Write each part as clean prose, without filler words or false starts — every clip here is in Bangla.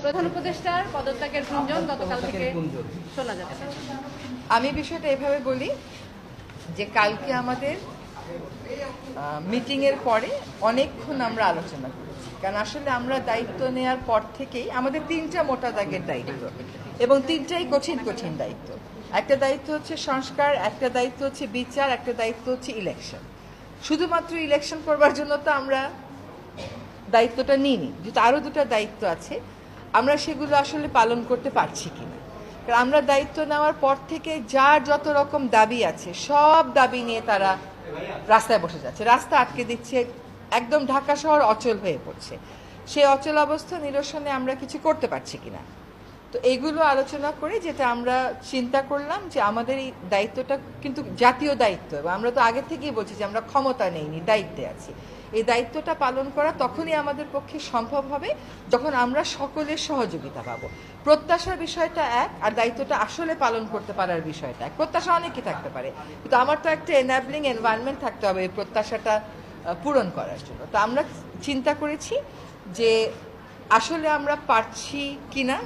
প্রধান উপদেষ্টার পদত্যাগের গুঞ্জন গতকাল থেকে শোনা যাচ্ছে। আমি বিষয়টা এভাবে বলি যে কালকে আমাদের মিটিংয়ের পরে অনেকক্ষণ আমরা আলোচনা করেছি, কারণ আসলে আমরা দায়িত্ব নেওয়ার পর থেকেই আমাদের তিনটা মোটা দাগের দায়িত্ব এবং তিনটাই কঠিন কঠিন দায়িত্ব। একটা দায়িত্ব হচ্ছে সংস্কার, একটা দায়িত্ব হচ্ছে বিচার, একটা দায়িত্ব হচ্ছে ইলেকশন। শুধুমাত্র ইলেকশন করবার জন্য তো আমরা দায়িত্বটা নিইনি, যেহেতু আরও দুটো দায়িত্ব আছে, আমরা সেগুলো আসলে পালন করতে পারছি কিনা। কারণ আমরা দায়িত্ব নেওয়ার পর থেকে যার যত রকম দাবি আছে সব দাবি নিয়ে তারা রাস্তায় বসে যাচ্ছে, রাস্তা আটকে দিচ্ছে, একদম ঢাকা শহর অচল হয়ে পড়ছে। সেই অচল অবস্থা নিরসনে আমরা কিছু করতে পারছি কিনা। তো এইগুলো আলোচনা করে যেটা আমরা চিন্তা করলাম যে আমাদের এই দায়িত্বটা কিন্তু জাতীয় দায়িত্ব, এবং আমরা তো আগে থেকেই বলছি যে আমরা ক্ষমতা নেইনি, দায়িত্বে আছি। এই দায়িত্বটা পালন করা তখনই আমাদের পক্ষে সম্ভব হবে যখন আমরা সকলের সহযোগিতা পাবো। প্রত্যাশার বিষয়টা এক, আর দায়িত্বটা আসলে পালন করতে পারার বিষয়টা এক। প্রত্যাশা অনেকই থাকতে পারে, কিন্তু আমার তো একটা এনাবলিং এনভায়রনমেন্ট থাকতে হবে এই প্রত্যাশাটা পূরণ করার জন্য। তো আমরা চিন্তা করেছি যে আসলে আমরা পারছি কিনা।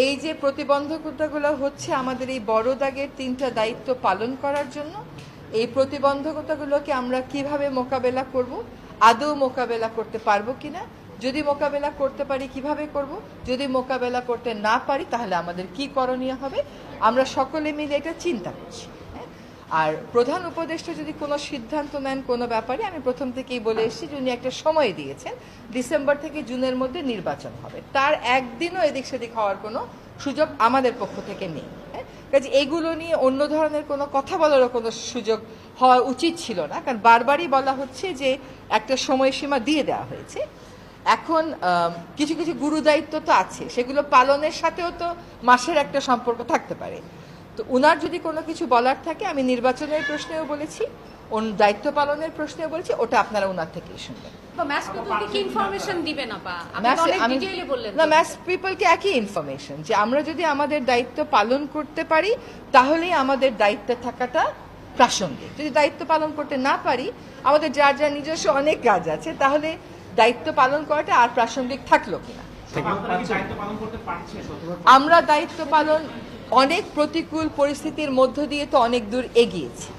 এই যে প্রতিবন্ধকতাগুলো হচ্ছে আমাদের এই বড় দাগের তিনটা দায়িত্ব পালন করার জন্য, এই প্রতিবন্ধকতাগুলোকে আমরা কিভাবে মোকাবেলা করব, আদৌ মোকাবেলা করতে পারবো কিনা, যদি মোকাবেলা করতে পারি কিভাবে করব, যদি মোকাবেলা করতে না পারি তাহলে আমাদের কি করণীয় হবে, আমরা সকলে মিলে এটা চিন্তা করছি। আর প্রধান উপদেষ্টা যদি কোনো সিদ্ধান্ত নেন কোনো ব্যাপারে, আমি প্রথম থেকেই বলে এসেছি যে উনি একটা সময় দিয়েছেন, ডিসেম্বর থেকে জুনের মধ্যে নির্বাচন হবে, তার একদিনও এদিক সেদিক হওয়ার কোনো সুযোগ আমাদের পক্ষ থেকে নেই। কাজে এইগুলো নিয়ে অন্য ধরনের কোনো কথা বলারও কোনো সুযোগ হওয়া উচিত ছিল না, কারণ বারবারই বলা হচ্ছে যে একটা সময়সীমা দিয়ে দেওয়া হয়েছে। এখন কিছু কিছু গুরু দায়িত্ব তো আছে, সেগুলো পালনের সাথেও তো মাসের একটা সম্পর্ক থাকতে পারে। তো উনার যদি কোনো কিছু বলার থাকে, আমি নির্বাচনের প্রশ্নেও বলেছি, দায়িত্ব পালনের প্রশ্নেও বলেছি, ওটা আপনারা উনার থেকেই শুনবেন। না, ম্যাস পিপলকে একই ইনফরমেশন, যে আমরা যদি আমাদের দায়িত্ব পালন করতে পারি তাহলেই আমাদের দায়িত্বে থাকাটা প্রাসঙ্গিক। যদি দায়িত্ব পালন করতে না পারি, আমাদের যার যার নিজস্ব অনেক কাজ আছে, তাহলে দায়িত্ব পালন করাটা আর প্রাসঙ্গিক থাকলো কিনা। আমরা দায়িত্ব পালন অনেক প্রতিকূল পরিস্থিতির মধ্য দিয়ে তো অনেক দূর এগিয়েছি।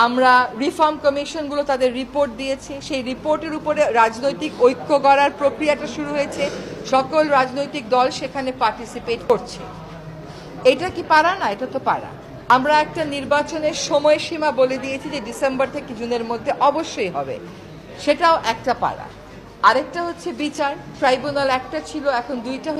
আমরা রিফর্ম কমিশনগুলো তাদের রিপোর্ট দিয়েছে, সেই রিপোর্টের উপরে রাজনৈতিক ঐক্য গড়ার প্রক্রিয়াটা শুরু হয়েছে, সকল রাজনৈতিক দল সেখানে পার্টিসিপেট করছে। এটা কি পারা না? এটা তো পারা। আমরা একটা নির্বাচনের সময়সীমা বলে দিয়েছি যে ডিসেম্বর থেকে জুনের মধ্যে অবশ্যই হবে, সেটাও একটা পারা। আরেকটা হচ্ছে বিচার, ট্রাইব্যুনাল একটা ছিল, এখন দুইটা